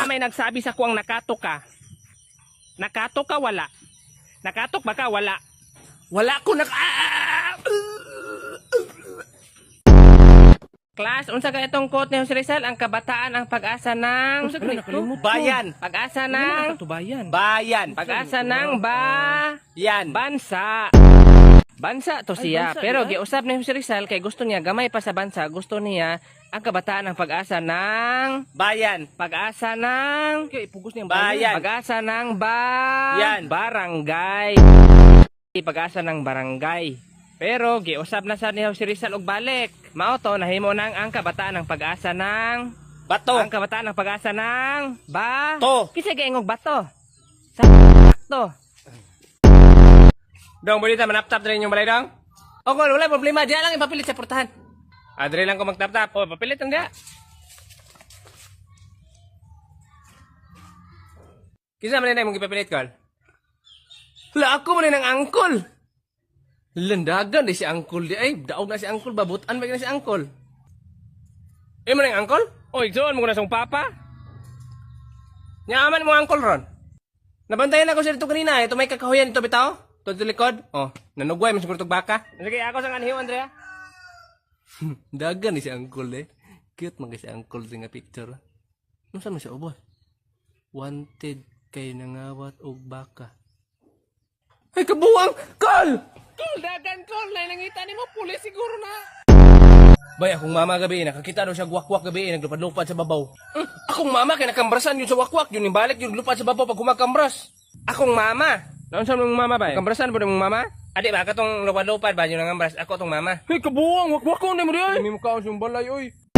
may nagsabi sa kuwang nakatok ka. Nakatok ka wala? Nakatok ba ka wala? Wala ko Class, unsa ka itong quote ni Jose Rizal? Ang kabataan ang pag-asa ng bayan. Pag-asa ng Bayan. pag-asa ng Yan. bansa. Bansa to siya. bansa, Pero di giusap ni Jose Rizal kay gusto niya gamay pa sa bansa. Gusto niya ang kabataan ang pag-asa ng Bayan. pag-asa ng Ipugos niya bayan. pag-asa ng Yan. barangay. Pag-asa ng barangay. Pero giusap na sa ni Jose Rizal og balik. Mao to nahimo nang ang kabataan ng pag-asa ng Bato. ang kabataan ng pag-asa ng To. Kisa gaingog bato. Sa to. Dong, balita manap-tap rin yung balay dong. Okay, wala problema. Diyan lang ipapilit sa portahan. Adre lang ko magtap-tap. O, papilit lang diya. Kisa man na mong ipapilit kol? Wala ako man ng angkol. Landagan di si angkol di ay. Daog na si angkol. Babutan ba na si angkol? Eh man ang angkol? O, igsoon mo na song papa. Nyaman mo angkol ron. Nabantayan ako sa dito kanina. Ito may kakahuyan ito bitaw. Ito sa likod. Oh, nanugway. Mas siguro baka. Sige, ako sa kanhiyo, Andrea. Dagan ni si angkol eh. Cute man si angkol sa nga picture. Ano saan mo siya ubos? Wanted kay nangawat og baka. Ay kabuang! Kol! Kol, dagan kol. Nangita ni mo, pulis siguro na. Bay, akong mama gabi, nakakita daw siya wakwak gabi, naglupad-lupad sa babaw. Akong mama, kaya nakambrasan yun sa wakwak, yun yung balik, yung lupad sa babaw pag humakambras. Akong mama. Naon sa mong mama ba? Kambrasan po mong mama? Adi ba, katong lupad-lupad ba, yun ang ambras, ako tong mama. Hey, kabuang. Wakwak ko na mo diyan. May mukha yung balay, oy.